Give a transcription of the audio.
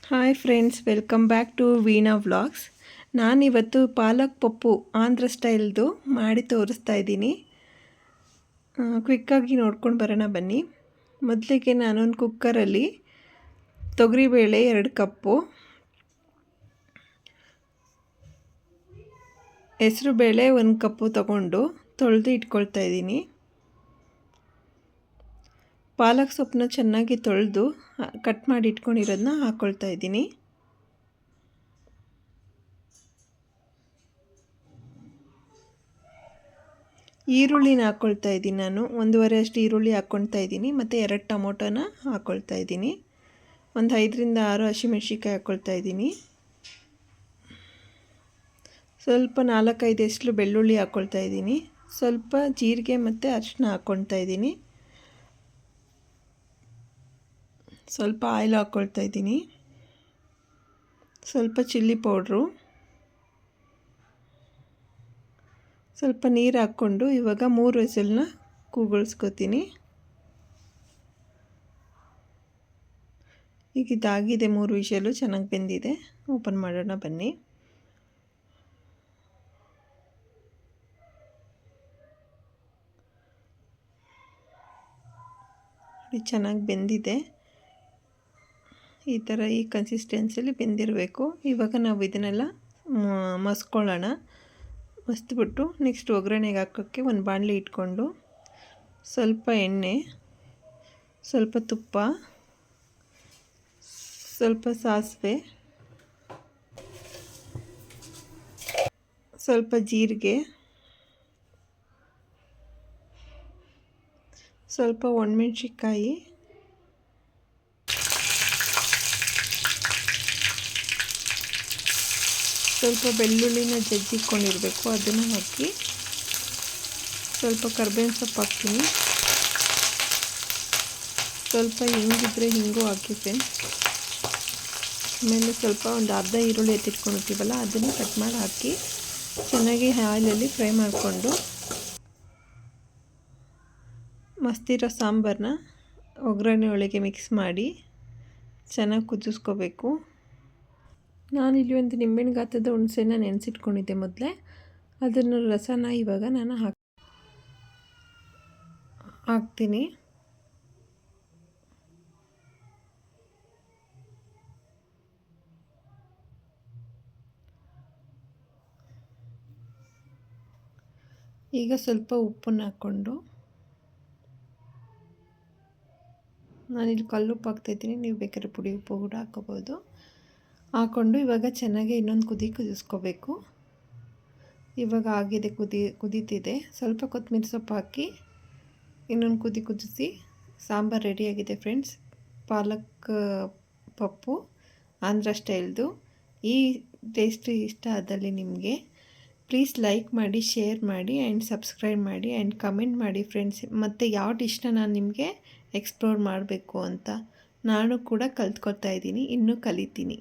Hi friends, welcome back to Veena vlogs. ನಾನಿವತ್ತು ಪಾಲಕ್ ಪಪ್ಪು ಆಂಧ್ರ ಸ್ಟೈಲ್ದು ಮಾಡಿ ತೋರಿಸ್ತಾ ಇದ್ದೀನಿ. ಕ್ವಿಕ್ಕಾಗಿ ನೋಡ್ಕೊಂಡು ಬರೋಣ ಬನ್ನಿ. ಮೊದಲಿಗೆ ನಾನೊಂದು ಕುಕ್ಕರಲ್ಲಿ ತೊಗರಿಬೇಳೆ 2 ಕಪ್ಪು, ಹೆಸರುಬೇಳೆ 1 ಕಪ್ಪು ತಗೊಂಡು ತೊಳೆದು ಇಟ್ಕೊಳ್ತಾ ಇದ್ದೀನಿ. ಪಾಲಕ್ ಸೊಪ್ಪನ್ನ ಚೆನ್ನಾಗಿ ತೊಳೆದು ಕಟ್ ಮಾಡಿ ಇಟ್ಕೊಂಡಿರೋದನ್ನ ಹಾಕ್ಕೊಳ್ತಾ ಇದ್ದೀನಿ. ಈರುಳ್ಳಿನ ಹಾಕ್ಕೊಳ್ತಾ ಇದ್ದೀನಿ. ನಾನು 1.5 ಅಷ್ಟು ಈರುಳ್ಳಿ ಹಾಕ್ಕೊಳ್ತಾ ಇದ್ದೀನಿ ಮತ್ತು 2 ಟೊಮೊಟೊನ ಹಾಕ್ಕೊಳ್ತಾ ಇದ್ದೀನಿ. ಒಂದು 5ರಿಂದ 6 ಹಸಿಮೆಣ್ಸಿಕಾಯಿ ಹಾಕ್ಕೊಳ್ತಾ ಇದ್ದೀನಿ. ಸ್ವಲ್ಪ 4-5 ಎಸ್ಲು ಬೆಳ್ಳುಳ್ಳಿ ಹಾಕ್ಕೊಳ್ತಾ ಇದ್ದೀನಿ. ಸ್ವಲ್ಪ ಜೀರಿಗೆ ಮತ್ತು ಅರಿಶಿನ ಹಾಕ್ಕೊಳ್ತಾ ಇದ್ದೀನಿ. ಸ್ವಲ್ಪ ಆಯಿಲ್ ಹಾಕ್ಕೊಳ್ತಾ ಇದ್ದೀನಿ. ಸ್ವಲ್ಪ ಚಿಲ್ಲಿ ಪೌಡ್ರು, ಸ್ವಲ್ಪ ನೀರು ಹಾಕ್ಕೊಂಡು ಇವಾಗ 3 ವಿಸಿಲ್ನ ಕೂಗಿಸ್ಕೊತೀನಿ. ಈಗ ಇದಾಗಿದೆ, 3 ವಿಷಲು ಚೆನ್ನಾಗಿ ಬೆಂದಿದೆ. ಓಪನ್ ಮಾಡೋಣ ಬನ್ನಿ. ಚೆನ್ನಾಗಿ ಬೆಂದಿದೆ. ಈ ಥರ ಈ ಕನ್ಸಿಸ್ಟೆನ್ಸಿಲಿ ಬೆಂದಿರಬೇಕು. ಇವಾಗ ನಾವು ಇದನ್ನೆಲ್ಲ ಮಸ್ಕೊಳ್ಳೋಣ. ಮಸ್ತ್ಬಿಟ್ಟು ನೆಕ್ಸ್ಟ್ ಒಗ್ಗರಣೆಗೆ ಹಾಕೋಕ್ಕೆ ಒಂದು ಬಾಣಲಿ ಇಟ್ಕೊಂಡು ಸ್ವಲ್ಪ ಎಣ್ಣೆ, ಸ್ವಲ್ಪ ತುಪ್ಪ, ಸ್ವಲ್ಪ ಸಾಸಿವೆ, ಸ್ವಲ್ಪ ಜೀರಿಗೆ, ಸ್ವಲ್ಪ ಒಣಮೆಣ್ಸಿಕಾಯಿ, ಸ್ವಲ್ಪ ಬೆಳ್ಳುಳ್ಳಿನ ಜಜ್ಜಿಕೊಂಡಿರಬೇಕು, ಅದನ್ನು ಹಾಕಿ ಸ್ವಲ್ಪ ಕರ್ಬೇವಿನ ಸೊಪ್ಪು ಹಾಕ್ತೀನಿ. ಸ್ವಲ್ಪ ಹಿಂಗಿದ್ರೆ ಹಿಂಗೂ ಹಾಕಿ ಫ್ರೆಂಡ್ಸ್. ಆಮೇಲೆ ಸ್ವಲ್ಪ ಒಂದು ಅರ್ಧ ಈರುಳ್ಳಿ ಎತ್ತಿಟ್ಕೊಂಡಿರ್ತೀವಲ್ಲ ಅದನ್ನು ಕಟ್ ಮಾಡಿ ಹಾಕಿ ಚೆನ್ನಾಗಿ ಆಯಿಲಲ್ಲಿ ಫ್ರೈ ಮಾಡಿಕೊಂಡು ಮಸ್ತಿರೋ ಸಾಂಬಾರನ್ನ ಒಗ್ಗರಣೆ ಒಳಗೆ ಮಿಕ್ಸ್ ಮಾಡಿ ಚೆನ್ನಾಗಿ ಕುದಿಸ್ಕೋಬೇಕು. ನಾನಿಲ್ಲಿ ಒಂದು ನಿಂಬೆಹಣ್ಣು ಗಾತ್ರದ ಹುಣಸೆನ ನೆನೆಸಿಟ್ಕೊಂಡಿದ್ದೆ ಮೊದಲೇ. ಅದನ್ನು ರಸನ ಇವಾಗ ನಾನು ಹಾಕ್ತೀನಿ. ಈಗ ಸ್ವಲ್ಪ ಉಪ್ಪನ್ನು ಹಾಕ್ಕೊಂಡು, ನಾನಿಲ್ಲಿ ಕಲ್ಲುಪ್ಪು ಹಾಕ್ತಾಯಿದ್ದೀನಿ, ನೀವು ಬೇಕಾದ್ರೆ ಪುಡಿ ಉಪ್ಪು ಕೂಡ ಹಾಕ್ಕೋಬೋದು. ಹಾಕ್ಕೊಂಡು ಇವಾಗ ಚೆನ್ನಾಗಿ ಇನ್ನೊಂದು ಕುದಿಸ್ಕೋಬೇಕು. ಇವಾಗ ಆಗಿದೆ, ಕುದೀತಿದೆ. ಸ್ವಲ್ಪ ಕೊತ್ತಂಬರಿ ಸೊಪ್ಪು ಹಾಕಿ ಇನ್ನೊಂದು ಕುದಿಸಿ ಸಾಂಬಾರು ರೆಡಿಯಾಗಿದೆ ಫ್ರೆಂಡ್ಸ್. ಪಾಲಕ್ ಪಪ್ಪು ಆಂಧ್ರ ಸ್ಟೈಲ್ದು. ಈ ಟೇಸ್ಟ್ ಇಷ್ಟ ಆದಲ್ಲಿ ನಿಮಗೆ ಪ್ಲೀಸ್ ಲೈಕ್ ಮಾಡಿ, ಶೇರ್ ಮಾಡಿ ಆ್ಯಂಡ್ ಸಬ್ಸ್ಕ್ರೈಬ್ ಮಾಡಿ ಆ್ಯಂಡ್ ಕಮೆಂಟ್ ಮಾಡಿ ಫ್ರೆಂಡ್ಸ್. ಮತ್ತು ಯಾವ ಡಿಶ್ನ ನಾನು ನಿಮಗೆ ಎಕ್ಸ್ಪ್ಲೋರ್ ಮಾಡಬೇಕು ಅಂತ ನಾನು ಕೂಡ ಕಲ್ತ್ಕೊಳ್ತಾ ಇದ್ದೀನಿ, ಇನ್ನೂ ಕಲಿತೀನಿ.